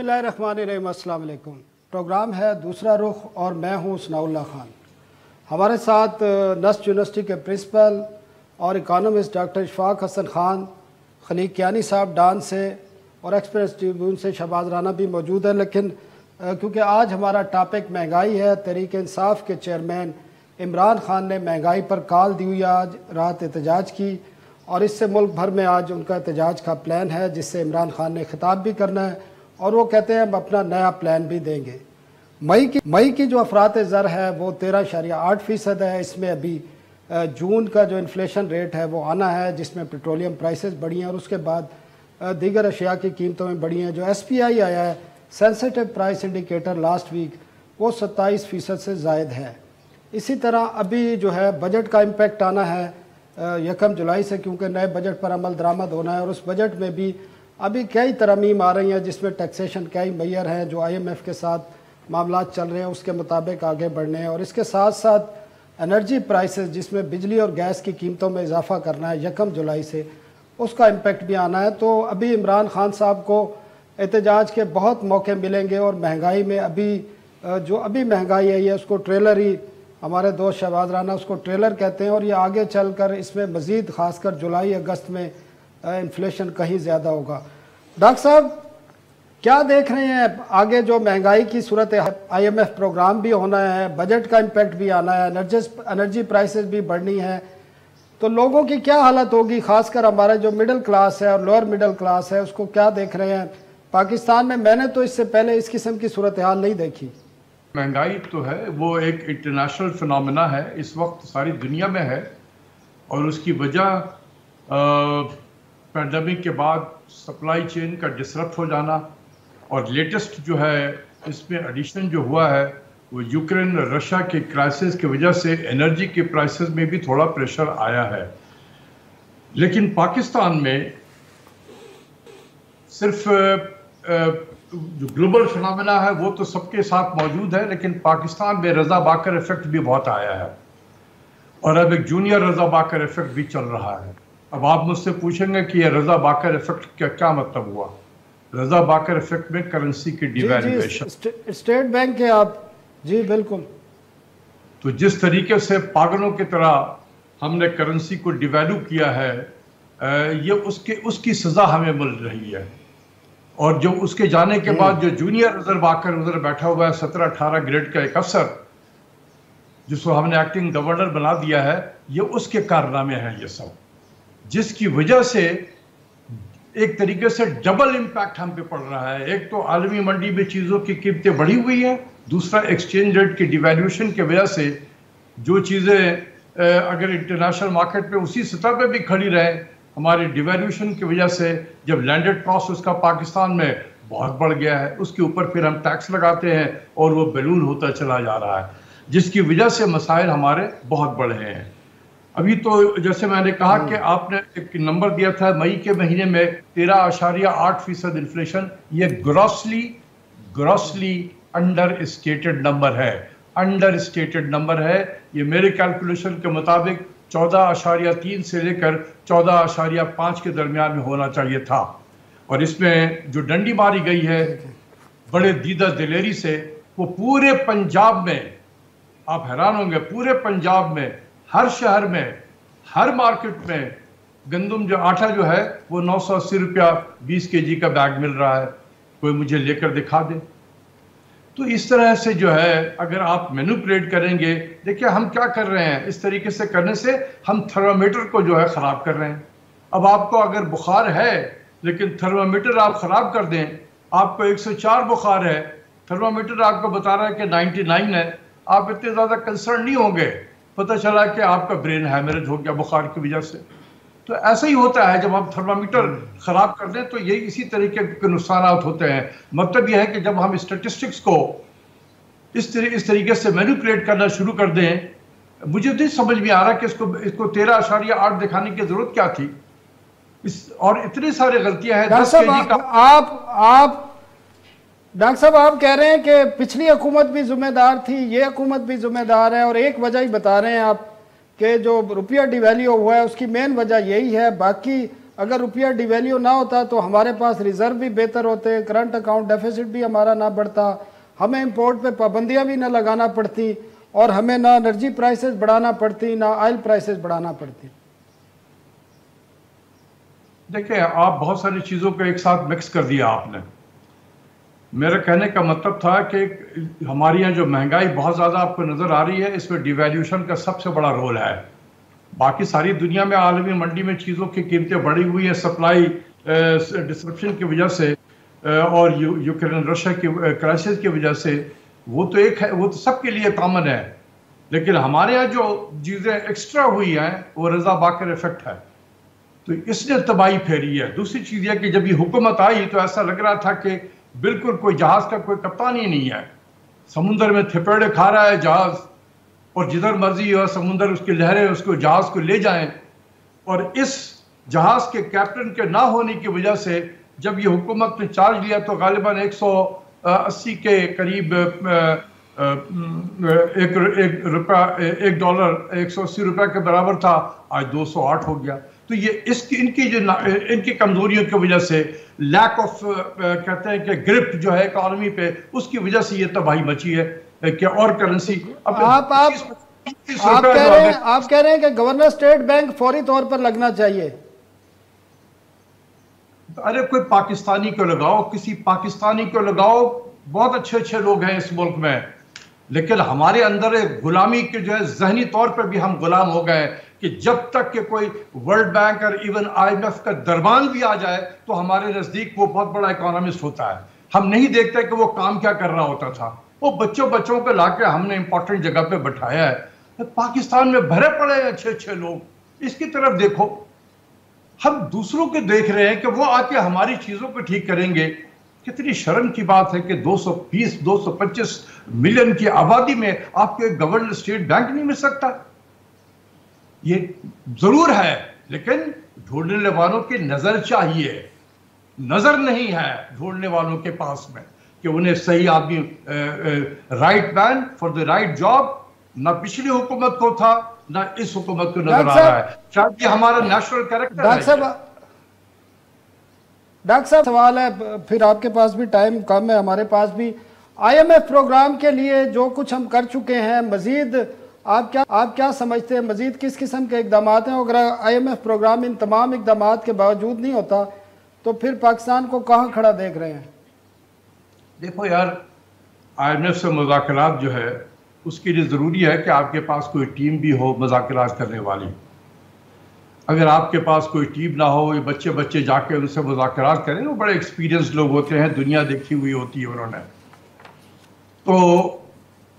बिस्मिल्लाहिर्रहमानिर्रहीम। अस्सलाम वालेकुम। प्रोग्राम है दूसरा रुख और मैं हूँ सनाउल्लाह खान। हमारे साथ नस्ट यूनिवर्सिटी के प्रिंसिपल और इकानमिस्ट डॉक्टर इशफाक हसन खान, खलीक कियानी साहब डान से और एक्सप्रेस ट्रिब्यून से शहबाज राना भी मौजूद है। लेकिन क्योंकि आज हमारा टॉपिक महंगाई है, तहरीक इंसाफ के चेयरमैन इमरान खान ने महंगाई पर कॉल दी हुई, आज रात एहतजाज की और इससे मुल्क भर में आज उनका एहतजाज का प्लान है, जिससे इमरान खान ने खिताब भी करना है और वो कहते हैं हम अपना नया प्लान भी देंगे। मई की जो अफरात ज़र है वो 13.8% है। इसमें अभी जून का जो इन्फ्लेशन रेट है वो आना है, जिसमें पेट्रोलियम प्राइसेस बढ़ी हैं और उसके बाद दीगर अशिया की कीमतों में बढ़ी हैं। जो SPI आया है, sensitive price indicator, last week वो 27% से ज़ायद है। इसी तरह अभी जो है बजट का इम्पेक्ट आना है 1 जुलाई से, क्योंकि नए बजट पर अमल दरामद होना है और उस बजट में भी अभी कई तरमीम आ रही हैं, जिसमें टैक्सेशन कई मैयर हैं जो IMF के साथ मामला चल रहे हैं उसके मुताबिक आगे बढ़ने हैं। और इसके साथ साथ एनर्जी प्राइसेस, जिसमें बिजली और गैस की कीमतों में इजाफा करना है 1 जुलाई से, उसका इम्पेक्ट भी आना है। तो अभी इमरान खान साहब को एहतजाज के बहुत मौके मिलेंगे और महंगाई में अभी जो अभी महंगाई आई है उसको ट्रेलर ही, हमारे दोस्त शहबाज राना उसको ट्रेलर कहते हैं और ये आगे चलकर इसमें मज़ीद ख़ासकर जुलाई अगस्त में इन्फ्लेशन कहीं ज़्यादा होगा। डॉक्टर साहब क्या देख रहे हैं आगे जो महंगाई की सूरत है? IMF प्रोग्राम भी होना है, बजट का इम्पेक्ट भी आना है, एनर्जी प्राइसेस भी बढ़नी है, तो लोगों की क्या हालत होगी? खासकर हमारा जो मिडिल क्लास है और लोअर मिडिल क्लास है उसको क्या देख रहे हैं पाकिस्तान में? मैंने तो इससे पहले इस किस्म की सूरत हाल नहीं देखी। महंगाई तो है वो एक इंटरनेशनल फिनोमेना है, इस वक्त सारी दुनिया में है और उसकी वजह पैंडेमिक के बाद सप्लाई चेन का डिसरप्ट हो जाना और लेटेस्ट जो है इसमें एडिशन जो हुआ है वो यूक्रेन रशिया के क्राइसिस की वजह से एनर्जी के प्राइसेस में भी थोड़ा प्रेशर आया है। लेकिन पाकिस्तान में सिर्फ जो ग्लोबल फिनोमेना है वो तो सबके साथ मौजूद है, लेकिन पाकिस्तान में रजा बाकर इफेक्ट भी बहुत आया है और अब एक जूनियर रजा बाकर इफेक्ट भी चल रहा है। अब आप मुझसे पूछेंगे कि ये रजा बाकर इफेक्ट का क्या मतलब हुआ? रजा बाकर इफेक्ट में करेंसी की डिवैल्यूएशन, स्टेट बैंक के आप जी बिल्कुल, तो जिस तरीके से पागलों की तरह हमने करेंसी को डिवैल्यू किया है, ये उसकी सजा हमें मिल रही है। और जो उसके जाने के बाद जो जूनियर रिजर्व आकर उधर बैठा हुआ है 17-18 ग्रेड का एक अफसर जिसको हमने एक्टिंग गवर्नर बना दिया है, ये उसके कारनामे हैं ये सब, जिसकी वजह से एक तरीके से डबल इम्पैक्ट हम पे पड़ रहा है। एक तो आलमी मंडी में चीज़ों की कीमतें बढ़ी हुई हैं, दूसरा एक्सचेंज रेट की डिवैल्यूएशन की वजह से जो चीज़ें अगर इंटरनेशनल मार्केट पे उसी सतह पे भी खड़ी रहे, हमारी डिवैल्यूएशन की वजह से जब लैंडेड कॉस्ट उसका पाकिस्तान में बहुत बढ़ गया है, उसके ऊपर फिर हम टैक्स लगाते हैं और वो बैलून होता चला जा रहा है, जिसकी वजह से मसाइल हमारे बहुत बढ़े हैं। अभी तो जैसे मैंने कहा कि आपने एक नंबर दिया था मई के महीने में 13.8% इन्फ्लेशन, ये ग्रॉसली अंडर स्टेटेड नंबर है, अंडर स्टेटेड नंबर है। ये मेरे कैलकुलेशन के मुताबिक 14.3 से लेकर 14.5 के दरमियान में होना चाहिए था। और इसमें जो डंडी मारी गई है बड़े दीदा दिलेरी से, वो पूरे पंजाब में, आप हैरान होंगे, पूरे पंजाब में हर शहर में हर मार्केट में गंदम जो आटा जो है वो 980 रुपया 20 kg का बैग मिल रहा है। कोई मुझे लेकर दिखा दे। तो इस तरह से जो है अगर आप मैनिपुलेट करेंगे, देखिए हम क्या कर रहे हैं, इस तरीके से करने से हम थर्मामीटर को जो है ख़राब कर रहे हैं। अब आपको अगर बुखार है लेकिन थर्मामीटर आप ख़राब कर दें, आपको 104 बुखार है, थर्मामीटर आपको बता रहा है कि 99 है, आप इतने ज़्यादा कंसर्न नहीं होंगे। पता चला कि आपका ब्रेन हैमरेज हो गया बुखार की वजह से। तो ऐसा ही होता है जब हम थर्मामीटर ख़राब कर दें तो ये इसी तरीके के नुकसान होते हैं। मतलब यह है कि जब हम स्टैटिस्टिक्स को इस तरीके से मैनिपुलेट करना शुरू कर दें, मुझे नहीं समझ में आ रहा कि इसको 13.8 दिखाने की ज़रूरत क्या थी। और इतनी सारी गलतियां हैं। डॉक्टर साहब आप कह रहे हैं कि पिछली हुकूमत भी जिम्मेदार थी, ये हुकूमत भी जिम्मेदार है, और एक वजह ही बता रहे हैं आप कि जो रुपया डिवैल्यू हुआ है उसकी मेन वजह यही है। बाकी अगर रुपया डिवैल्यू ना होता तो हमारे पास रिजर्व भी बेहतर होते, करंट अकाउंट डेफिसिट भी हमारा ना बढ़ता, हमें इंपोर्ट पे पाबंदियां भी ना लगाना पड़ती और हमें ना एनर्जी प्राइसेस बढ़ाना पड़ती, ना ऑयल प्राइसेस बढ़ाना पड़ती। देखिए, आप बहुत सारी चीज़ों को एक साथ मिक्स कर दिया आपने। मेरे कहने का मतलब था कि हमारे यहाँ जो महंगाई बहुत ज़्यादा आपको नज़र आ रही है, इसमें डिवैल्यूशन का सबसे बड़ा रोल है। बाकी सारी दुनिया में आलमी मंडी में चीज़ों की कीमतें बढ़ी हुई है सप्लाई डिसरप्शन की वजह से और यूक्रेन रशिया की क्राइसिस की वजह से। वो तो एक है, वो तो सबके लिए कॉमन है। लेकिन हमारे यहाँ जो चीज़ें एक्स्ट्रा हुई हैं वो रजा बाकर इफेक्ट है, तो इसने तबाही फेरी है। दूसरी चीज़ यह कि जब ये हुकूमत आई तो ऐसा लग रहा था कि बिल्कुल कोई जहाज़ का कोई कप्तान ही नहीं है, समुद्र में थपेड़े खा रहा है जहाज़, और जिधर मर्जी हो समुद्र उसकी लहरें उसको जहाज़ को ले जाएं। और इस जहाज़ के कैप्टन के ना होने की वजह से जब ये हुकूमत ने चार्ज लिया तो गालिबन 180 के करीब एक डॉलर 180 रुपये के बराबर था, आज 208 हो गया। तो ये इनकी कमजोरियों की वजह से, लैक ऑफ कहते हैं कि ग्रिप जो है इकॉनमी पे, उसकी वजह से ये तबाही मची है कि और करेंसी आप कह रहे हैं कि गवर्नर स्टेट बैंक फौरी तौर पर लगना चाहिए। अरे कोई पाकिस्तानी को लगाओ, किसी पाकिस्तानी को लगाओ, बहुत अच्छे अच्छे लोग हैं इस मुल्क में, लेकिन हमारे अंदर एक गुलामी के जो है जहनी तौर पर भी हम गुलाम हो गए कि जब तक कि कोई वर्ल्ड बैंक और इवन IMF का दरबान भी आ जाए तो हमारे नजदीक वो बहुत बड़ा इकोनॉमिस्ट होता है। हम नहीं देखते कि वो काम क्या कर रहा होता था। वो बच्चों को लाके हमने इंपॉर्टेंट जगह पे बैठाया है। पाकिस्तान में भरे पड़े हैं अच्छे अच्छे लोग, इसकी तरफ देखो। हम दूसरों को देख रहे हैं कि वो आके हमारी चीजों को ठीक करेंगे। कितनी शर्म की बात है कि 220-225 मिलियन की आबादी में आपको एक गवर्नर स्टेट बैंक नहीं मिल सकता। ये जरूर है, लेकिन ढूंढने वालों की नजर चाहिए। नजर नहीं है ढूंढने वालों के पास में कि उन्हें सही आदमी, right man for the right job, ना पिछली हुकूमत को था ना इस हुकूमत को नजर आ रहा है। शायद ये हमारा नेशनल कैरेक्टर है। डॉक्टर साहब सवाल है, फिर आपके पास भी टाइम कम है, हमारे पास भी। IMF प्रोग्राम के लिए जो कुछ हम कर चुके हैं, मजीद आप क्या समझते हैं, मजीद किस किस्म के इकदाम हैं? अगर IMF प्रोग्राम इन तमाम इकदाम के बावजूद नहीं होता तो फिर पाकिस्तान को कहाँ खड़ा देख रहे हैं? देखो यार, IMF से मुज़ाकरात जो है उसके लिए ज़रूरी है कि आपके पास कोई टीम भी हो मुज़ाकरात करने वाली। अगर आपके पास कोई टीम ना हो, ये बच्चे जाके उनसे मुज़ाकरात करें, वो बड़े एक्सपीरियंस लोग होते हैं, दुनिया देखी हुई होती है उन्होंने। तो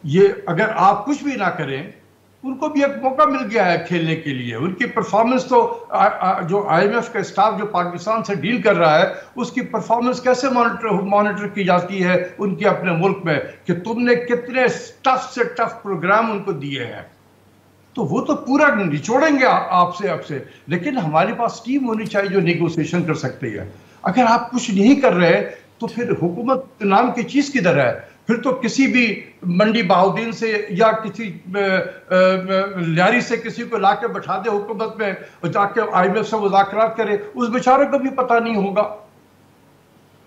ये अगर आप कुछ भी ना करें, उनको भी एक मौका मिल गया है खेलने के लिए। उनकी परफॉर्मेंस तो जो IMF का स्टाफ जो पाकिस्तान से डील कर रहा है, उसकी परफॉर्मेंस कैसे मॉनिटर की जाती है उनके अपने मुल्क में कि तुमने कितने टफ से टफ प्रोग्राम उनको दिए हैं। तो वो तो पूरा निचोड़ेंगे आपसे, लेकिन हमारे पास टीम होनी चाहिए जो नेगोशिएशन कर सकती है। अगर आप कुछ नहीं कर रहे तो फिर हुकूमत नाम की चीज किधर है? फिर तो किसी भी मंडी बहाउद्दीन से या किसी लियारी से किसी को लाके बैठा दे हुकूमत में और जाके IMF से मुज़ाकरात करे, उस बेचारे को भी पता नहीं होगा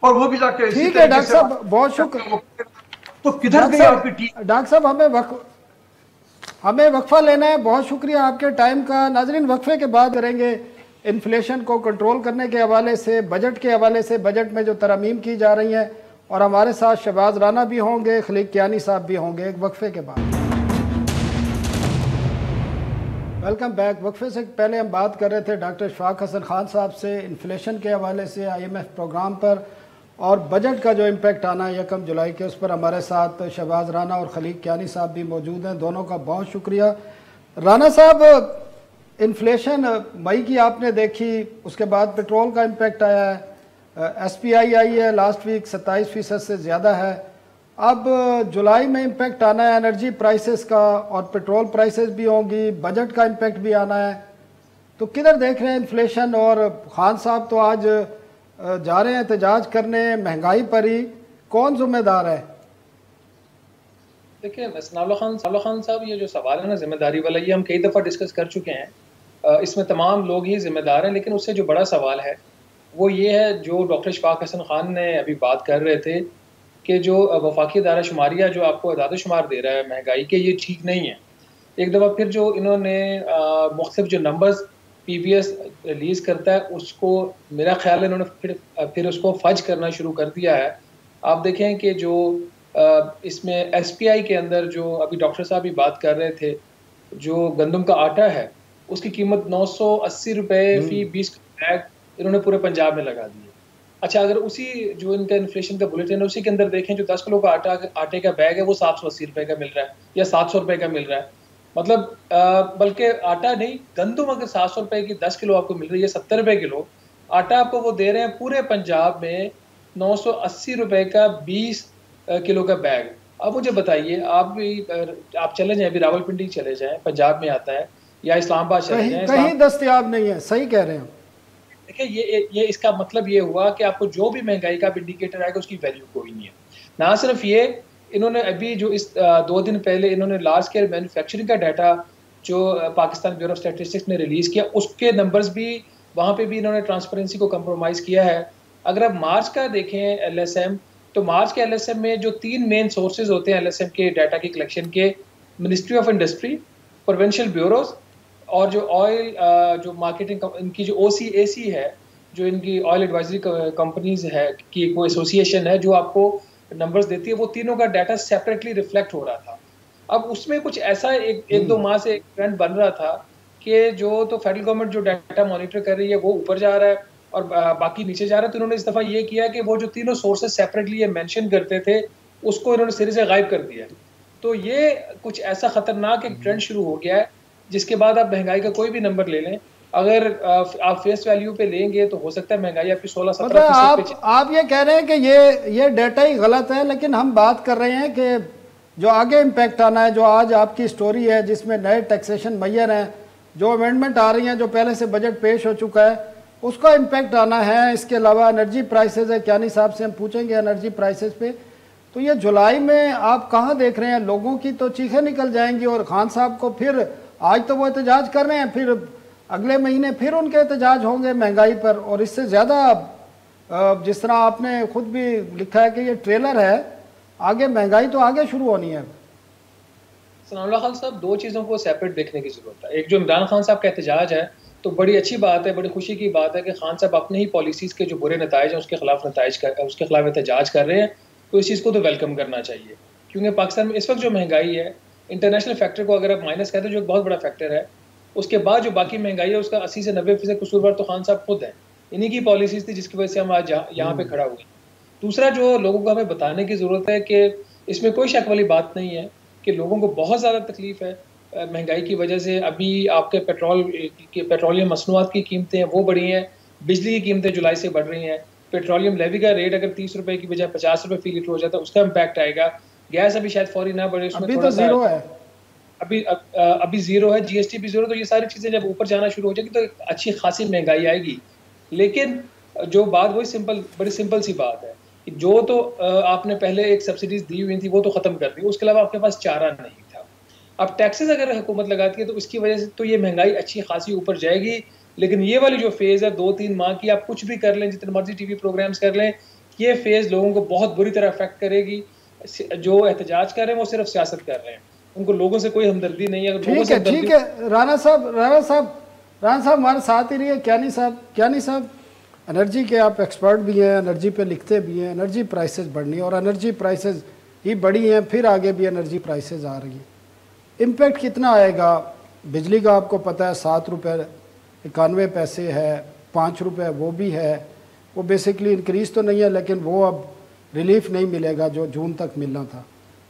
और वो भी जाके। ठीक है डॉक्टर साहब, बहुत शुक्रिया। तो किधर गई आपकी टीम? डॉक्टर साहब हमें वक्फा लेना है। बहुत शुक्रिया आपके टाइम का। नाजरीन, वक्फे के बाद करेंगे इन्फ्लेशन को कंट्रोल करने के हवाले से, बजट के हवाले से, बजट में जो तरमीम की जा रही हैं, और हमारे साथ शहबाज राना भी होंगे, खलीक कियानी साहब भी होंगे एक वक्फे के बाद। Welcome back. वक्फे से पहले हम बात कर रहे थे डॉक्टर इशफाक हसन खान साहब से इन्फ्लेशन के हवाले से, IMF प्रोग्राम पर और बजट का जो इम्पेक्ट आना है 1 जुलाई के, उस पर हमारे साथ शहबाज राना और खलीक कियानी साहब भी मौजूद हैं। दोनों का बहुत शुक्रिया। राना साहब, इन्फ्लेशन मई की आपने देखी, उसके बाद पेट्रोल का इम्पेक्ट आया है, SPI आई है लास्ट वीक 27% से ज़्यादा है। अब जुलाई में इम्पेक्ट आना है एनर्जी प्राइसेस का, और पेट्रोल प्राइसेस भी होंगी, बजट का इम्पेक्ट भी आना है। तो किधर देख रहे हैं इन्फ्लेशन? और खान साहब तो आज जा रहे हैं एहतजाज करने महंगाई पर ही, कौन जिम्मेदार है? देखिए सनाउल्लाह खान साहब, ये जो सवाल है ना जिम्मेदारी वाला, ये हम कई दफ़ा डिस्कस कर चुके हैं इसमें तमाम लोग ही जिम्मेदार हैं। लेकिन उससे जो बड़ा सवाल है वो ये है, जो डॉक्टर इशफाक हसन खान ने अभी बात कर रहे थे कि जो वफाकी अदारा शुमारिया जो आपको अदाद शुमार दे रहा है महंगाई के, ये ठीक नहीं है। एक दफ़ा फिर जो इन्होंने मुख्तलिफ जो नंबर्स PBS रिलीज़ करता है उसको, मेरा ख्याल है इन्होंने फिर उसको फज करना शुरू कर दिया है। आप देखें कि जो इसमें SPI के अंदर जो अभी डॉक्टर साहब भी बात कर रहे थे, जो गंदम का आटा है उसकी कीमत 980 रुपये फ़ी 20 बैग इन्होंने पूरे पंजाब में लगा दी है। अच्छा, अगर उसी जो इनका इन्फ्लेशन का बुलेटिन है उसी के अंदर देखें, जो 10 किलो का आटे का बैग है वो 780 रुपये का मिल रहा है या 700 रुपये का मिल रहा है। मतलब बल्कि आटा नहीं, गंदम अगर 700 रुपये की 10 किलो आपको मिल रही है, 70 रुपये किलो आटा आपको वो दे रहे हैं पूरे पंजाब में 980 रुपये का 20 किलो का बैग। अब मुझे बताइए, आप चले जाएं, अभी रावलपिंडी चले जाएं, पंजाब में आता है, या इस्लामाबाद चले जाएं, कहीं दस्तयाब नहीं है। सही कह रहे हैं। देखिए, ये इसका मतलब ये हुआ कि आपको जो भी महंगाई का इंडिकेटर आएगा उसकी वैल्यू कोई नहीं है। ना सिर्फ ये, इन्होंने अभी जो इस 2 दिन पहले इन्होंने लार्ज स्केल मैन्युफैक्चरिंग का डाटा जो पाकिस्तान ब्यूरो ऑफ स्टैटिस्टिक्स ने रिलीज़ किया, उसके नंबर्स भी वहाँ पे भी इन्होंने ट्रांसपेरेंसी को कंप्रोमाइज़ किया है। अगर आप मार्च का देखें LSM, तो मार्च के LSM में जो 3 मेन सोर्सेज होते हैं LSM के डाटा की कलेक्शन के, ministry of industry, provincial bureaus और जो ऑयल जो मार्केटिंग इनकी जो OCAC है, जो इनकी ऑयल एडवाइजरी कंपनीज है की कोई एसोसिएशन है जो आपको नंबर्स देती है, वो तीनों का डाटा सेपरेटली रिफ्लेक्ट हो रहा था। अब उसमें कुछ ऐसा एक दो माह से एक ट्रेंड बन रहा था कि जो तो फेडरल गवर्नमेंट जो डाटा मॉनिटर कर रही है वो ऊपर जा रहा है और बाकी नीचे जा रहा है। तो इन्होंने इस दफ़ा ये किया कि वो जो तीनों सोर्सेज सेपरेटली ये मेंशन करते थे उसको इन्होंने सिरे से गायब कर दिया। तो ये कुछ ऐसा खतरनाक एक ट्रेंड शुरू हो गया है जिसके बाद आप महंगाई का कोई भी नंबर ले लें, अगर आप फेस वैल्यू पे लेंगे तो हो सकता है महंगाई आपकी 16-17%। आप ये कह रहे हैं कि ये डाटा ही गलत है, लेकिन हम बात कर रहे हैं कि जो आगे इम्पैक्ट आना है, जो आज आपकी स्टोरी है जिसमें नए टैक्सेशन मैयर हैं, जो अमेंडमेंट आ रही हैं, जो पहले से बजट पेश हो चुका है, उसका इम्पैक्ट आना है। इसके अलावा एनर्जी प्राइसेस है, क्यानी साहब से हम पूछेंगे एनर्जी प्राइसेस पे। तो ये जुलाई में आप कहाँ देख रहे हैं? लोगों की तो चीखें निकल जाएंगी और खान साहब को फिर, आज तो वो एहतजाज कर रहे हैं, फिर अगले महीने फिर उनके एहतजाज होंगे महंगाई पर। और इससे ज़्यादा जिस तरह आपने खुद भी लिखा है कि ये ट्रेलर है, आगे महंगाई तो आगे शुरू होनी है। सनाउल्लाह खान साहब, दो चीज़ों को सेपरेट देखने की ज़रूरत है। एक जो इमरान खान साहब का एहतजाज है तो बड़ी अच्छी बात है, बड़ी खुशी की बात है कि खान साहब अपने ही पॉलिसीज़ के जो बुरे नताइज हैं उसके खिलाफ एहतजाज कर रहे हैं। तो इस चीज़ को तो वेलकम करना चाहिए, क्योंकि पाकिस्तान में इस वक्त जो महंगाई है, इंटरनेशनल फैक्टर को अगर आप माइनस करते हैं जो एक बहुत बड़ा फैक्टर है, उसके बाद जो बाकी महंगाई है उसका 80 से 90% कसूरवार तो खान साहब खुद हैं। इन्हीं की पॉलिसीज़ थी जिसकी वजह से हम आज यहाँ पे खड़ा हुए। दूसरा जो लोगों को हमें बताने की ज़रूरत है कि इसमें कोई शक वाली बात नहीं है कि लोगों को बहुत ज़्यादा तकलीफ़ है महंगाई की वजह से। अभी आपके पेट्रोलियम मसनूआत की कीमतें हैं वो बढ़ी हैं, बिजली की कीमतें जुलाई से बढ़ रही हैं, पेट्रोलियम लेवी का रेट अगर 30 रुपये की बजाय 50 रुपये फी लीटर हो जाता है उसका इम्पैक्ट आएगा। गैस अभी शायद फौरी ना बढ़े, उसमें अभी तो ज़ीरो है, अभी ज़ीरो है, GST भी ज़ीरो। तो ये सारी चीज़ें जब ऊपर जाना शुरू हो जाएगी तो अच्छी खासी महंगाई आएगी। लेकिन जो बात वही बड़ी सिंपल सी बात है कि जो तो आपने पहले एक सब्सिडीज दी हुई थी वो तो ख़त्म कर दी, उसके अलावा आपके पास चारा नहीं था। अब टैक्सेस अगर हुकूमत लगाती है तो उसकी वजह से तो ये महंगाई अच्छी खासी ऊपर जाएगी। लेकिन ये वाली जो फेज़ है 2-3 माह की, आप कुछ भी कर लें, जितने मर्जी TV प्रोग्राम्स कर लें, ये फेज़ लोगों को बहुत बुरी तरह अफेक्ट करेगी। जो एहतजाज कर रहे हैं वो सिर्फ सियासत कर रहे हैं, उनको लोगों से कोई हमदर्दी नहीं है। ठीक है राना साहब हमारे साथ ही रहिए। क्यानी साहब एनर्जी के आप एक्सपर्ट भी हैं, एनर्जी पे लिखते भी हैं। एनर्जी प्राइसेस बढ़नी है और एनर्जी प्राइसेस ही बढ़ी हैं, फिर आगे भी एनर्जी प्राइसेस आ रही हैं। इम्पैक्ट कितना आएगा? बिजली का आपको पता है 7 रुपये 91 पैसे है, 5 रुपये वो भी है, वो बेसिकली इंक्रीज़ तो नहीं है लेकिन वो अब रिलीफ नहीं मिलेगा जो जून तक मिलना था।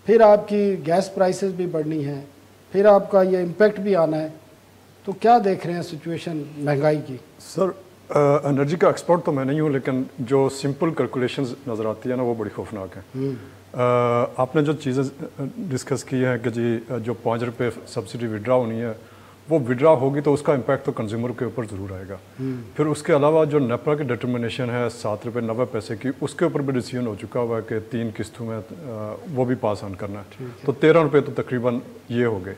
फिर आपकी गैस प्राइसेस भी बढ़नी है, फिर आपका ये इम्पैक्ट भी आना है। तो क्या देख रहे हैं सिचुएशन महंगाई की? सर, एनर्जी का एक्सपर्ट तो मैं नहीं हूँ, लेकिन जो सिंपल कैलकुलेशंस नज़र आती है ना वो बड़ी खौफनाक है। आपने जो चीज़ें डिस्कस की हैं कि जी जो 5 रुपये सब्सिडी विड्रा होनी है वो विड्रा होगी तो उसका इम्पैक्ट तो कंज्यूमर के ऊपर ज़रूर आएगा। फिर उसके अलावा जो नेपरा की डिटर्मिनेशन है 7 रुपये 90 पैसे की, उसके ऊपर भी डिसीजन हो चुका हुआ है कि 3 किस्तों में वो भी पास ऑन करना है। तो 13 रुपये तो तकरीबन ये हो गए।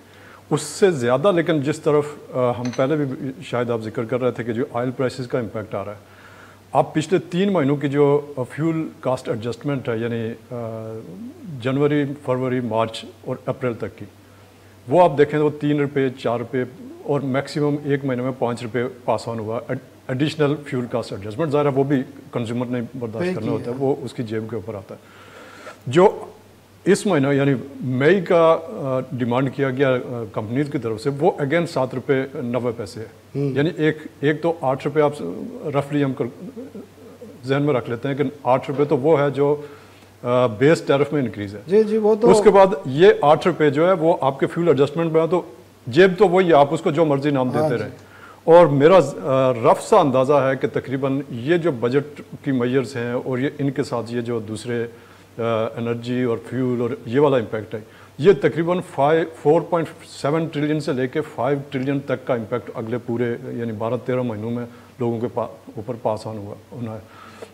उससे ज़्यादा, लेकिन जिस तरफ हम पहले भी शायद आप जिक्र कर रहे थे कि जो ऑयल प्राइसेस का इम्पैक्ट आ रहा है, आप पिछले 3 महीनों की जो फ्यूल कास्ट एडजस्टमेंट है, यानी जनवरी, फरवरी, मार्च और अप्रैल तक की, वो आप देखें तो 3 रुपये, 4 रुपये और मैक्सिमम 1 महीने में 5 रुपये पास ऑन हुआ एडिशनल फ्यूल कास्ट एडजस्टमेंट। ज़ाहिर है वो भी कंज्यूमर ने बर्दाश्त करना होता है, वो उसकी जेब के ऊपर आता है। जो इस महीना यानी मई का डिमांड किया गया कंपनीज की तरफ से, वो अगेन 7 रुपये 90 पैसे है। यानी एक तो 8 रुपये आप रफली हम जहन में रख लेते हैं कि 8 रुपये तो वो है जो बेस टैरिफ में इंक्रीज है। जी जी, वो तो उसके बाद ये 8 रुपये जो है वो आपके फ्यूल एडजस्टमेंट में है, तो जेब तो वही है, आप उसको जो मर्जी नाम देते रहें। और मेरा रफ सा अंदाज़ा है कि तकरीबन ये जो बजट की मेजर्स हैं और ये इनके साथ ये जो दूसरे एनर्जी और फ्यूल और ये वाला इम्पैक्ट है, ये तकरीबन 4.7 ट्रिलियन से लेके 5 ट्रिलियन तक का इम्पैक्ट अगले पूरे यानी 12-13 महीनों में लोगों के ऊपर पास ऑन होना है।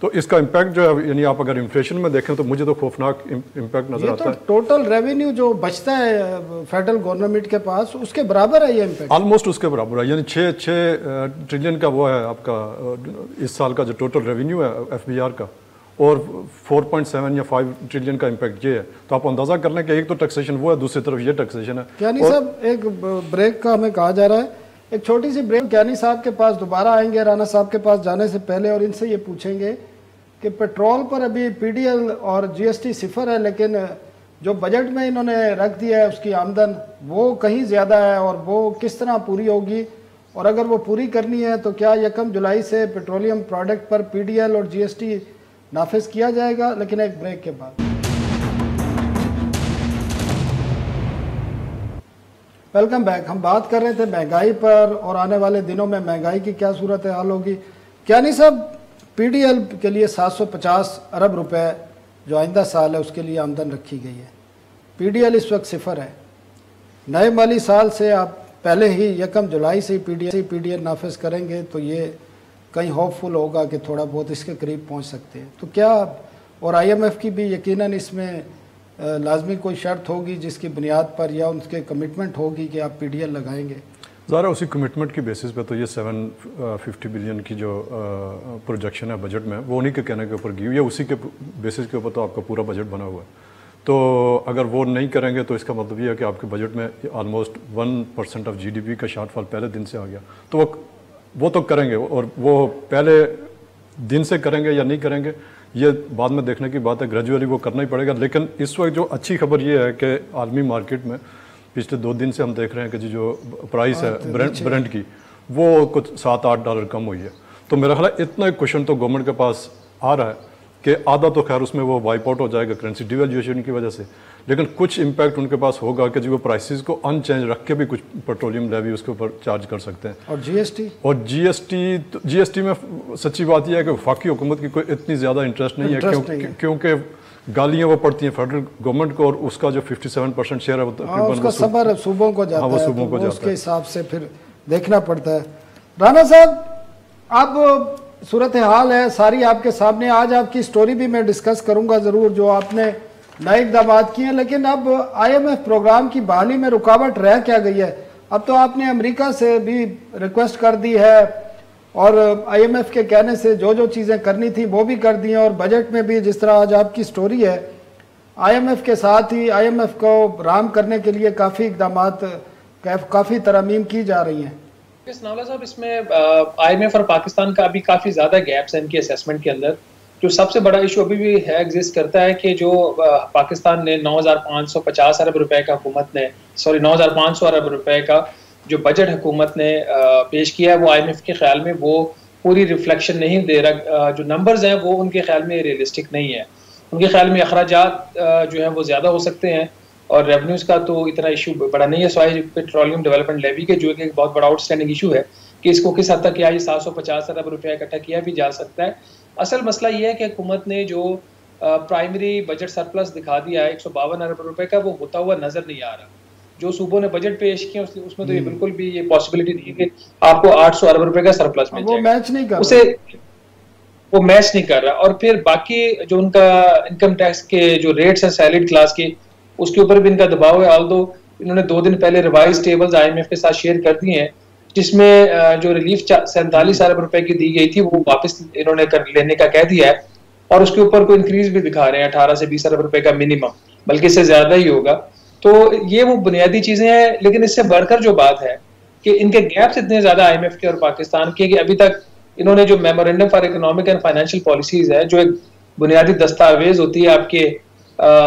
तो इसका इम्पैक्ट जो है, यानी आप अगर इन्फ्लेशन में देखें तो मुझे तो खौफनाक इम्पैक्ट नजर आता है। टोटल रेवेन्यू जो बचता है फेडरल गवर्नमेंट के पास, उसके बराबर है ये इम्पैक्ट, ऑलमोस्ट उसके बराबर है। यानी 6 ट्रिलियन का वो है आपका इस साल का जो टोटल रेवेन्यू है FBR का, और 4.7 या 5 ट्रिलियन का इम्पैक्ट ये है। तो आप अंदाजा कर लें कि एक तो टैक्सेशन वो है, दूसरी तरफ ये टैक्सेशन है। क्यानी साहब, एक ब्रेक का हमें कहा जा रहा है, एक छोटी सी ब्रेक। क्यानी साहब के पास दोबारा आएंगे राना साहब के पास जाने से पहले, और इनसे ये पूछेंगे कि पेट्रोल पर अभी PDL और GST सिफर है, लेकिन जो बजट में इन्होंने रख दिया है उसकी आमदन वो कहीं ज़्यादा है, और वो किस तरह पूरी होगी, और अगर वो पूरी करनी है तो क्या 1 जुलाई से पेट्रोलियम प्रोडक्ट पर PDL और GST नाफिज किया जाएगा। लेकिन एक ब्रेक के बाद। Welcome back. हम बात कर रहे थे महंगाई पर और आने वाले दिनों में महंगाई की क्या सूरत हाल होगी। क्यानी साहब, PDL के लिए 750 अरब रुपए जो आइंदा साल है उसके लिए आमदन रखी गई है। PDL इस वक्त सिफर है। नए माली साल से आप पहले ही 1 जुलाई से PDL नाफिज करेंगे तो ये कहीं होपफुल होगा कि थोड़ा बहुत इसके करीब पहुंच सकते हैं। तो क्या, और IMF की भी यकीनन इसमें लाजमी कोई शर्त होगी जिसकी बुनियाद पर या उनके कमिटमेंट होगी कि आप PDL लगाएंगे? ज़रा उसी कमिटमेंट की बेसिस पे तो ये 750 बिलियन की जो प्रोजेक्शन है बजट में, वो उन्हीं के कहने के ऊपर की हुई है, उसी के बेसिस के ऊपर तो आपका पूरा बजट बना हुआ है। तो अगर वो नहीं करेंगे तो इसका मतलब ये है कि आपके बजट में ऑलमोस्ट 1% ऑफ GDP का शॉर्टफॉल पहले दिन से आ गया। तो वो तो करेंगे, और वो पहले दिन से करेंगे या नहीं करेंगे ये बाद में देखने की बात है, ग्रेजुअली वो करना ही पड़ेगा। लेकिन इस वक्त जो अच्छी खबर ये है कि आलमी मार्केट में पिछले 2 दिन से हम देख रहे हैं कि जो प्राइस है ब्रेंट की, वो कुछ $7-8 कम हुई है। तो मेरा ख्याल है इतना एक क्वेश्चन तो गवर्नमेंट के पास आ रहा है कि आधा तो खैर उसमें वो वाइप आउट हो जाएगा करेंसी डिवैल्यूएशन की वजह से, लेकिन कुछ इम्पैक्ट उनके पास होगा कि जो वो प्राइसेस को अनचेंज रख के भी कुछ पेट्रोलियम लेवी उसके ऊपर चार्ज कर सकते हैं। और GST में सच्ची बात यह है कि वफाकी हुकूमत की कोई इतनी ज़्यादा इंटरेस्ट नहीं है, क्योंकि गालियाँ वो पड़ती हैं फेडरल गवर्नमेंट को, और उसका जो 57% शेयर है वो तकरीबन सबर सूबों को जाता है, तो उसके हिसाब से फिर देखना पड़ता है। राना साहब, अब सूरत हाल है सारी आपके सामने, आज आपकी स्टोरी भी मैं डिस्कस करूंगा ज़रूर जो आपने नए इक़दाम किए हैं, लेकिन अब IMF प्रोग्राम की बहाली में रुकावट रह क्या गई है? अब तो आपने अमेरिका से भी रिक्वेस्ट कर दी है, और IMF के कहने से जो चीज़ें करनी थी वो भी कर दी हैं, और बजट में भी जिस तरह आज आपकी स्टोरी है, IMF के साथ ही IMF को राम करने के लिए काफ़ी इक़दाम, काफ़ी तरमीम की जा रही हैं। नावला साहब, इसमें IMF और पाकिस्तान का अभी काफ़ी ज़्यादा गैप्स हैं इनके असेसमेंट के अंदर। जो सबसे बड़ा इशू अभी भी है एग्जिस्ट करता है कि जो पाकिस्तान ने 9,550 अरब रुपए का हुकूमत ने 9,500 अरब रुपए का जो बजट हुकूमत ने पेश किया है, वो IMF के ख्याल में वो पूरी रिफ्लेक्शन नहीं दे रहा। जो नंबर्स हैं वो उनके ख्याल में रियलिस्टिक नहीं है। उनके ख्याल में अखराजात जो हैं वो ज़्यादा हो सकते हैं, और रेवेन्यूज़ का तो इतना इशू बड़ा नहीं है, स्वाई पेट्रोलियम डेवलपमेंट लेवी के जो एक बहुत बड़ा आउटस्टैंडिंग इशू है कि इसको किस हद तक क्या 750 अरब रुपया इकट्ठा किया भी जा सकता है। असल मसला ये है कि हुकूमत ने जो प्राइमरी बजट सरप्लस दिखा दिया है 152 अरब रुपए का, वो होता हुआ नजर नहीं आ रहा। जो सूबों ने बजट पेश किया उसमें तो ये बिल्कुल भी ये पॉसिबिलिटी नहीं है कि आपको 800 अरब रुपए का सरप्लस मिल जाएगा, वो मैच नहीं कर रहा। और फिर बाकी जो उनका इनकम टैक्स के जो रेट्स हैं सैलरीड क्लास के, उसके ऊपर भी इनका दबाव है। ऑल्दो इन्होंने 2 दिन पहले रिवाइज टेबल्स IMF के साथ शेयर कर दिए हैं, जिसमें जो रिलीफ 47 अरब रुपए की दी गई थी वो वापस इन्होंने लेने का कह दिया है, और उसके ऊपर कोई इंक्रीज भी दिखा रहे हैं 18 से 20 अरब रुपए का मिनिमम, बल्कि इससे ज्यादा ही होगा। तो ये वो बुनियादी चीजें हैं, लेकिन इससे बढ़कर जो बात है कि इनके गैप्स इतने ज्यादा IMF के और पाकिस्तान के कि अभी तक इन्होंने जो memorandum for economic and financial policies है, जो एक बुनियादी दस्तावेज होती है आपके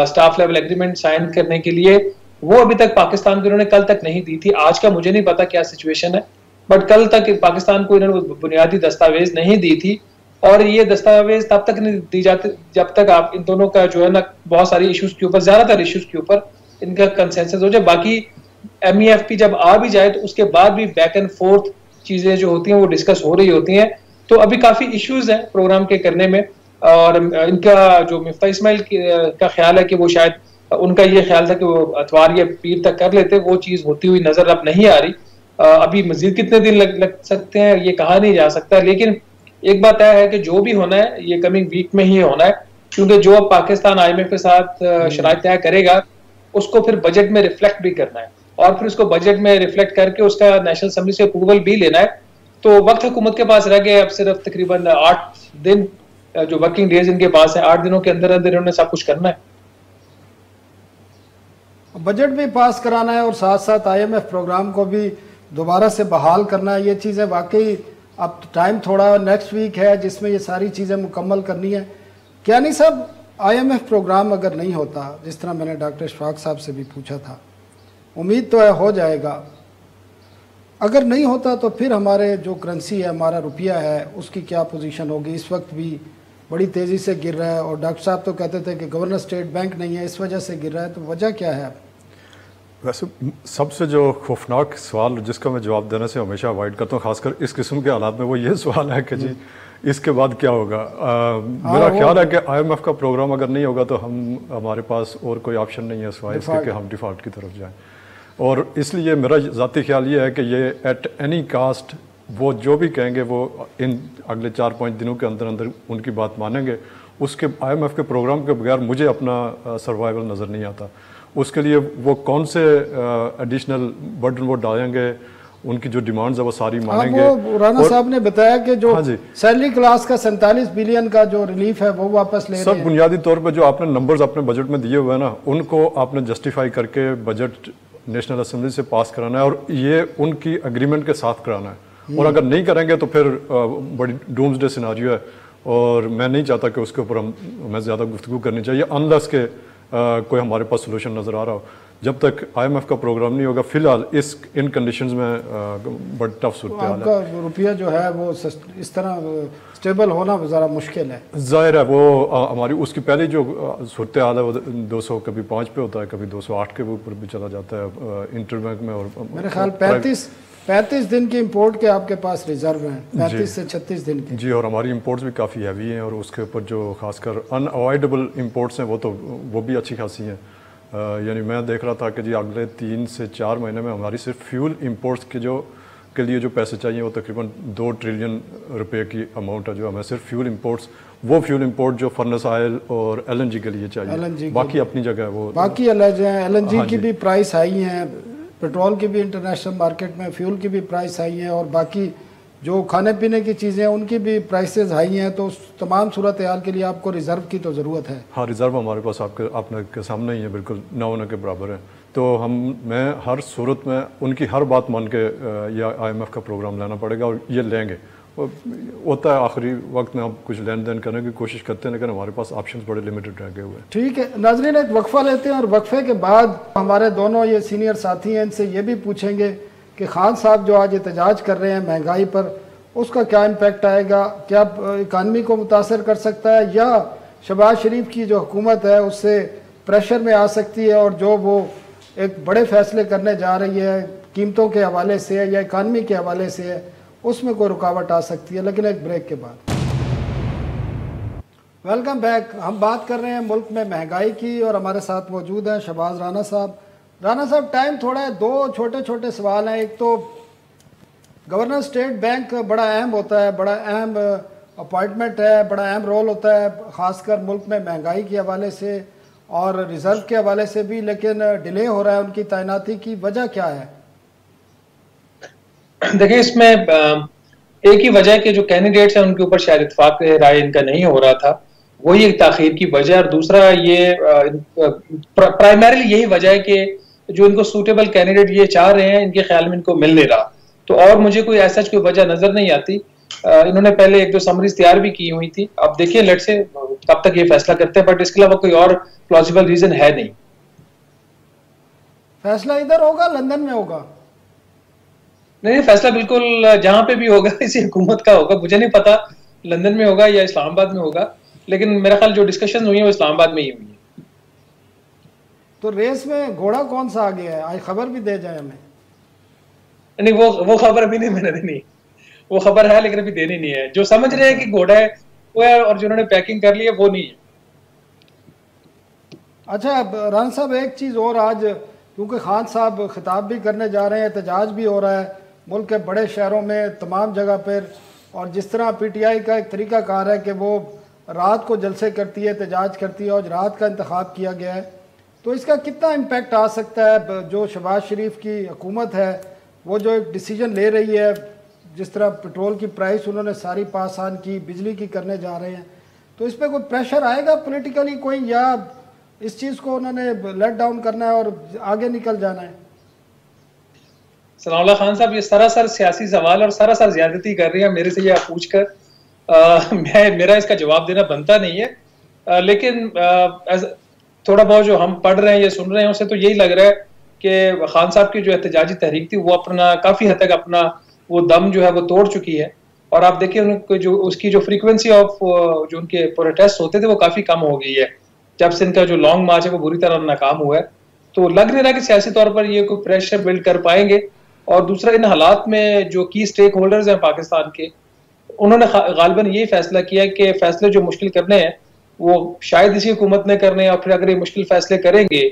स्टाफ लेवल एग्रीमेंट साइन करने के लिए, वो अभी तक पाकिस्तान को इन्होंने कल तक नहीं दी थी। आज का मुझे नहीं पता क्या सिचुएशन है, बट कल तक पाकिस्तान को इन्होंने बुनियादी दस्तावेज नहीं दी थी, और ये दस्तावेज तब तक नहीं दी जाती जब तक आप इन दोनों का जो है ना बहुत सारी इश्यूज के ऊपर, ज्यादातर इश्यूज के ऊपर इनका कंसेंसस हो जाए। बाकी MEFP जब आ भी जाए तो उसके बाद भी बैक एंड फोर्थ चीजें जो होती हैं वो डिस्कस हो रही होती हैं। तो अभी काफी इश्यूज हैं प्रोग्राम के करने में, और इनका जो मिफ्ता इस्माइल का ख्याल है कि वो शायद उनका ये ख्याल था कि वो अतवार या पीर तक कर लेते, वो चीज होती हुई नजर अब नहीं आ रही। अभी मजीद कितने दिन लग सकते हैं ये कहा नहीं जा सकता, लेकिन एक बात तय है कि जो भी होना है ये कमिंग वीक में ही होना है, क्योंकि जो अब पाकिस्तान IMF के साथ शराइत तय करेगा उसको फिर बजट में रिफ्लेक्ट भी करना है, और फिर उसको बजट में रिफ्लेक्ट करके उसका नेशनल असेंबली से अप्रूवल भी लेना है। तो वक्त हुकूमत के पास रह गए अब सिर्फ तकरीबन 8 दिन, जो वर्किंग डेज इनके पास है, 8 दिनों के अंदर अंदर इन्होंने सब कुछ करना है। बजट भी पास कराना है और साथ साथ IMF प्रोग्राम को भी दोबारा से बहाल करना है। ये चीज़ें वाकई अब टाइम थोड़ा नेक्स्ट वीक है जिसमें ये सारी चीज़ें मुकम्मल करनी है। क्या नहीं सब IMF प्रोग्राम अगर नहीं होता, जिस तरह मैंने डॉक्टर इशफाक साहब से भी पूछा था, उम्मीद तो है हो जाएगा, अगर नहीं होता तो फिर हमारे जो करेंसी है, हमारा रुपया है, उसकी क्या पोजीशन होगी। इस वक्त भी बड़ी तेज़ी से गिर रहा है, और डॉक्टर साहब तो कहते थे कि गवर्नर स्टेट बैंक नहीं है, इस वजह से गिर रहा है। तो वजह क्या है? वैसे सबसे जो खौफनाक सवाल जिसका मैं जवाब देने से हमेशा अवॉइड करता हूँ, खासकर इस किस्म के हालात में, वो ये सवाल है कि जी इसके बाद क्या होगा। मेरा ख्याल है कि IMF का प्रोग्राम अगर नहीं होगा तो हमारे पास और कोई ऑप्शन नहीं है सिवाय इसके कि हम डिफ़ॉल्ट की तरफ जाएं। और इसलिए मेरा ज़ाती ख्याल ये है कि ये एट एनी कास्ट वो जो भी कहेंगे वो इन अगले 4-5 दिनों के अंदर अंदर उनकी बात मानेंगे। उसके IMF के प्रोग्राम के बगैर मुझे अपना सर्वाइवल नज़र नहीं आता। उसके लिए वो कौन से एडिशनल बर्डन वो डालेंगे, उनकी जो डिमांड्स है वो सारी मानेंगे। वो राना साहब ने बताया कि जो सैलरी क्लास का 47 बिलियन का जो रिलीफ है वो वापस ले रहे हैं। सब बुनियादी तौर पे जो आपने नंबर्स अपने बजट में दिए हुए हैं ना, उनको आपने जस्टिफाई करके बजट नेशनल असेंबली से पास कराना है, और ये उनकी एग्रीमेंट के साथ कराना है। और अगर नहीं करेंगे तो फिर बड़ी डूम्सडे सिनारियो है, और मैं नहीं चाहता कि उसके ऊपर हमें ज़्यादा गुफ्तगू करनी चाहिए अनलेस के कोई हमारे पास सोल्यूशन नज़र आ रहा हो। जब तक IMF का प्रोग्राम नहीं होगा, फिलहाल इन कंडीशंस में बड़ी टफ सूरत हाल है। आपका रुपया जो है वो इस तरह स्टेबल होना ज़रा मुश्किल है। जाहिर है वो हमारी उसकी पहले जो सूरत हाल है वो 200 कभी 5 पे होता है, कभी 208 के ऊपर भी चला जाता है इंटरबैंक में। और मेरे ख्याल 35 दिन की इंपोर्ट के आपके पास रिजर्व हैं, 35 से 36 दिन के। जी, और हमारी इंपोर्ट्स भी काफ़ी हैवी हैं, और उसके ऊपर जो खासकर अनअवॉइडेबल इंपोर्ट्स हैं वो भी अच्छी खासी हैं। यानी मैं देख रहा था कि जी अगले 3 से 4 महीने में हमारी सिर्फ फ्यूल इंपोर्ट्स के लिए जो पैसे चाहिए वो तकरीबन 2 ट्रिलियन रुपए की अमाउंट है जो हमें सिर्फ फ्यूल इंपोर्ट्स, वो फ्यूल इंपोर्ट जो फर्नेस ऑयल और LNG के लिए चाहिए। बाकी अपनी जगह वो बाकी LNG की भी प्राइस हाई है, पेट्रोल की भी इंटरनेशनल मार्केट में, फ्यूल की भी प्राइस हाई है, और बाकी जो खाने पीने की चीज़ें हैं उनकी भी प्राइसेस हाई हैं। तो उस तमाम सूरत हाल के लिए आपको रिज़र्व की तो ज़रूरत है। हाँ, रिज़र्व हमारे पास आपके सामने ही है, बिल्कुल ना होने के बराबर है। तो मैं हर सूरत में उनकी हर बात मान के या IMF का प्रोग्राम लाना पड़ेगा, और ये लेंगे। होता है आखिरी वक्त में हम कुछ लेन देन करने की कोशिश करते हैं, लेकिन हमारे पास ऑप्शंस बड़े लिमिटेड रह गए हुए हैं। ठीक है नाज़रीन, एक वक्फा लेते हैं, और वक्फे के बाद हमारे दोनों ये सीनियर साथी हैं, इनसे ये भी पूछेंगे कि खान साहब जो आज एहतजाज कर रहे हैं महंगाई पर, उसका क्या इम्पेक्ट आएगा, क्या इकानमी को मुतासर कर सकता है, या शहबाज शरीफ की जो हुकूमत है उससे प्रेशर में आ सकती है, और जो वो एक बड़े फैसले करने जा रही है कीमतों के हवाले से या इकानमी के हवाले से है, उसमें कोई रुकावट आ सकती है। लेकिन एक ब्रेक के बाद वेलकम बैक। हम बात कर रहे हैं मुल्क में महंगाई की, और हमारे साथ मौजूद हैं शहबाज राना साहब। राना साहब, टाइम थोड़ा है, 2 छोटे छोटे सवाल हैं। एक तो गवर्नर स्टेट बैंक बड़ा अहम होता है, बड़ा अहम अपॉइंटमेंट है, बड़ा अहम रोल होता है ख़ासकर मुल्क में महंगाई के हवाले से, और रिजर्व के हवाले से भी, लेकिन डिले हो रहा है उनकी तैनाती की वजह क्या है? देखिए, इसमें एक ही वजह है कि जो कैंडिडेट्स हैं उनके ऊपर शायद इत्तेफाक राय इनका नहीं हो रहा था, वही एक ताखीर की वजह। और दूसरा ये प्राइमरीली यही वजह है कि जो इनको सूटेबल कैंडिडेट ये चाह रहे हैं, इनके ख्याल में इनको मिल नहीं रहा। तो और मुझे कोई ऐसा कोई वजह नजर नहीं आती। इन्होंने पहले एक दो समरीज तैयार भी की हुई थी, अब देखिए लेट से कब तक ये फैसला करते हैं, बट इसके अलावा कोई और प्लॉजिबल रीजन है नहीं। फैसला इधर होगा, लंदन में होगा? नहीं, फैसला बिल्कुल जहां पे भी होगा इसी हुकूमत का होगा। मुझे नहीं पता लंदन में होगा या इस्लामाबाद में होगा, लेकिन मेरा ख्याल जो डिस्कशन हुई है वो इस्लामाबाद में ही हुई है। तो रेस में घोड़ा कौन सा आ गया है? आज खबर भी दे जाए हमें। नहीं, वो खबर अभी नहीं मैंने देनी। वो खबर है लेकिन अभी देनी नहीं है। जो समझ रहे हैं कि घोड़ा है वो है, और जिन्होंने पैकिंग कर ली है वो नहीं है। अच्छा राना साहब, एक चीज़ और, आज क्योंकि खान साहब खिताब भी करने जा रहे हैं, एहतजाज भी हो रहा है मुल्क के बड़े शहरों में तमाम जगह पर, और जिस तरह पीटीआई का एक तरीक़ाकार है कि वो रात को जलसे करती है, एहतजाज करती है, और रात का इंतखाब किया गया है, तो इसका कितना इम्पेक्ट आ सकता है? जो शहबाज शरीफ की हुकूमत है वो जो एक डिसीजन ले रही है, जिस तरह पेट्रोल की प्राइस उन्होंने सारी पास ऑन की, बिजली की करने जा रहे हैं, तो इस पर कोई प्रेशर आएगा पॉलिटिकली कोई, या इस चीज़ को उन्होंने लेट डाउन करना है और आगे निकल जाना है? सनाउल्लाह खान साहब, ये सरासर सियासी सवाल और सरासर ज्यादती कर रही है मेरे से, ये पूछ कर मेरा इसका जवाब देना बनता नहीं है। लेकिन थोड़ा बहुत जो हम पढ़ रहे हैं, ये सुन रहे हैं, उससे तो यही लग रहा है कि खान साहब की जो एहतजाजी तहरीक थी वो अपना काफ़ी हद तक अपना वो दम जो है वो तोड़ चुकी है। और आप देखिए उनको जो उसकी जो फ्रीक्वेंसी ऑफ जो उनके प्रोटेस्ट होते थे वो काफ़ी कम हो गई है जब से इनका जो लॉन्ग मार्च है वो बुरी तरह नाकाम हुआ है। तो लग नहीं रहा कि सियासी तौर पर ये कोई प्रेशर बिल्ड कर पाएंगे। और दूसरा, इन हालात में जो की स्टेक होल्डर्स हैं पाकिस्तान के, उन्होंने गालिबन ये फैसला किया कि फैसले जो मुश्किल करने हैं वो शायद इसी हुकूमत ने करने हैं, और फिर अगर ये मुश्किल फैसले करेंगे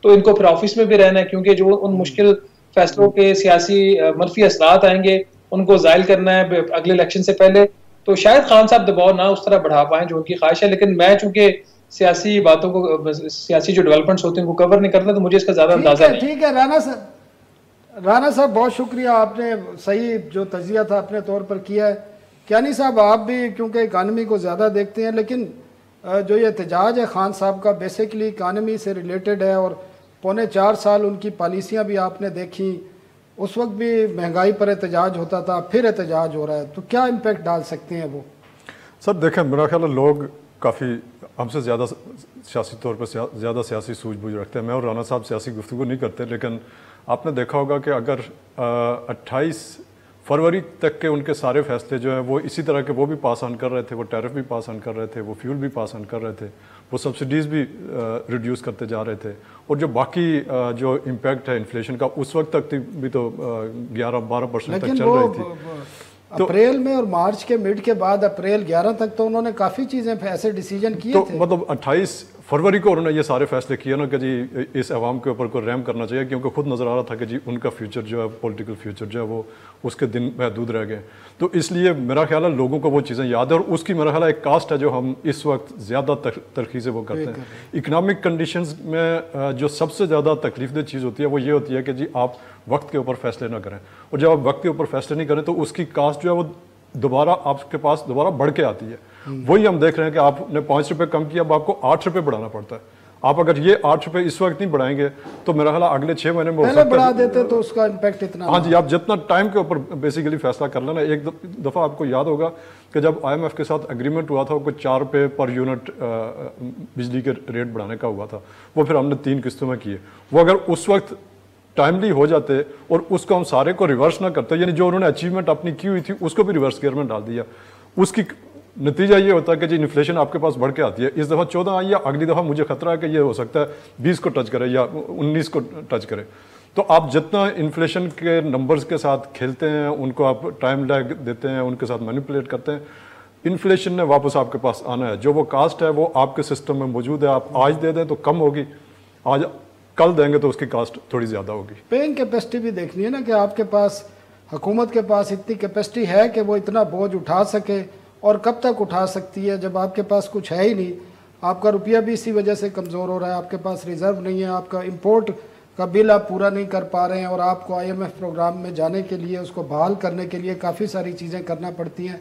तो इनको फिर ऑफिस में भी रहना है, क्योंकि जो उन मुश्किल फैसलों के सियासी मनफी असरात आएंगे उनको जायल करना है अगले इलेक्शन से पहले। तो शायद खान साहब दबाव ना उस तरह बढ़ा पाएं जो उनकी ख्वाहिश है। लेकिन मैं चूंकि सियासी बातों को, सियासी जो डेवलपमेंट्स होते हैं उनको कवर नहीं करता, तो मुझे इसका ज्यादा अंदाजा नहीं। ठीक है राना साहब, बहुत शुक्रिया, आपने सही जो तजिया था अपने तौर पर किया है। क्यानी साहब, आप भी क्योंकि इकानमी को ज़्यादा देखते हैं, लेकिन जो ये एहतजाज है खान साहब का बेसिकली इकानमी से रिलेटेड है, और पौने 4 साल उनकी पॉलिसियाँ भी आपने देखी, उस वक्त भी महंगाई पर एहतजाज होता था, फिर एहतजाज हो रहा है, तो क्या इम्पेक्ट डाल सकते हैं वो? सर देखें, मेरा ख्याल है लोग काफ़ी हमसे ज़्यादा सियासी तौर पर ज़्यादा सियासी सूझबूझ रखते हैं। मैं और राना साहब सियासी गुफ्तगू नहीं करते, लेकिन आपने देखा होगा कि अगर 28 फरवरी तक के उनके सारे फैसले जो हैं वो इसी तरह के वो भी पास ऑन कर रहे थे, वो टैरिफ भी पास ऑन कर रहे थे, वो फ्यूल भी पास ऑन कर रहे थे, वो सब्सिडीज़ भी रिड्यूस करते जा रहे थे, और जो बाकी जो इम्पैक्ट है इन्फ्लेशन का उस वक्त तक भी तो 11-12% तक चल रही थी। तो अप्रैल में और मार्च के मिड के बाद अप्रैल 11 तक तो उन्होंने काफ़ी चीज़ें ऐसे डिसीजन किए थे। मतलब 28 फरवरी को उन्होंने ये सारे फैसले किए ना कि जी इस अवाम के ऊपर को रहम करना चाहिए, क्योंकि खुद नज़र आ रहा था कि जी उनका फ्यूचर जो है, पॉलिटिकल फ्यूचर जो है वो उसके दिन महदूद रह गए। तो इसलिए मेरा ख्याल है लोगों को वो चीज़ें याद है, और उसकी मेरा ख्याल है एक कास्ट है जो हम इस वक्त ज़्यादा तरक्की से वो करते हैं। इकनॉमिक कंडीशंस में जो सबसे ज़्यादा तकलीफदेह चीज़ होती है वो ये होती है कि जी आप वक्त के ऊपर फैसले ना करें, और जब आप वक्त के ऊपर फैसले नहीं करें तो उसकी कास्ट जो है वो दोबारा आपके पास दोबारा बढ़ के आती है। वही हम देख रहे हैं कि आपने 5 रुपये कम किया, अब आपको 8 रुपये बढ़ाना पड़ता है। आप अगर ये 8 रुपये इस वक्त नहीं बढ़ाएंगे तो मेरा ख्याल अगले 6 महीने में पहले बढ़ा देते तो उसका इम्पैक्ट इतना। हाँ जी, आप जितना टाइम के ऊपर बेसिकली फैसला कर लेना। एक दफ़ा आपको याद होगा कि जब IMF के साथ एग्रीमेंट हुआ था, कुछ 4 रुपये पर यूनिट बिजली के रेट बढ़ाने का हुआ था, वो फिर हमने 3 किस्तों में किए। वो अगर उस वक्त टाइमली हो जाते और उसको हम सारे को रिवर्स ना करते, यानी जो उन्होंने अचीवमेंट अपनी की हुई थी उसको भी रिवर्स गियर में डाल दिया, उसकी नतीजा ये होता है कि जी इन्फ्लेशन आपके पास बढ़ के आती है। इस दफ़ा 14 आई है, अगली दफ़ा मुझे खतरा है कि ये हो सकता है 20 को टच करे या 19 को टच करे। तो आप जितना इन्फ्लेशन के नंबर्स के साथ खेलते हैं, उनको आप टाइम लैग देते हैं, उनके साथ मैनिपुलेट करते हैं, इन्फ्लेशन ने वापस आपके पास आना है। जो वो कास्ट है वो आपके सिस्टम में मौजूद है, आप आज दे दें तो कम होगी, आज कल देंगे तो उसकी कास्ट थोड़ी ज़्यादा होगी। पेइंग कैपेसिटी भी देखनी है ना, कि आपके पास हुकूमत के पास इतनी कैपेसिटी है कि वो इतना बोझ उठा सके, और कब तक उठा सकती है जब आपके पास कुछ है ही नहीं। आपका रुपया भी इसी वजह से कमज़ोर हो रहा है, आपके पास रिज़र्व नहीं है, आपका इंपोर्ट का बिल आप पूरा नहीं कर पा रहे हैं और आपको IMF प्रोग्राम में जाने के लिए, उसको बहाल करने के लिए काफ़ी सारी चीज़ें करना पड़ती हैं।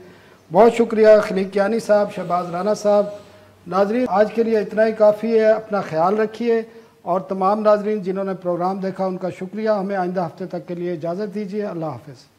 बहुत शुक्रिया खलीक कियानी साहब, शहबाज राना साहब। नाजरीन, आज के लिए इतना ही काफ़ी है। अपना ख्याल रखिए और तमाम नाजरीन जिन्होंने प्रोग्राम देखा उनका शुक्रिया। हमें आइंदा हफ्ते तक के लिए इजाज़त दीजिए। अल्लाह हाफ़िज़।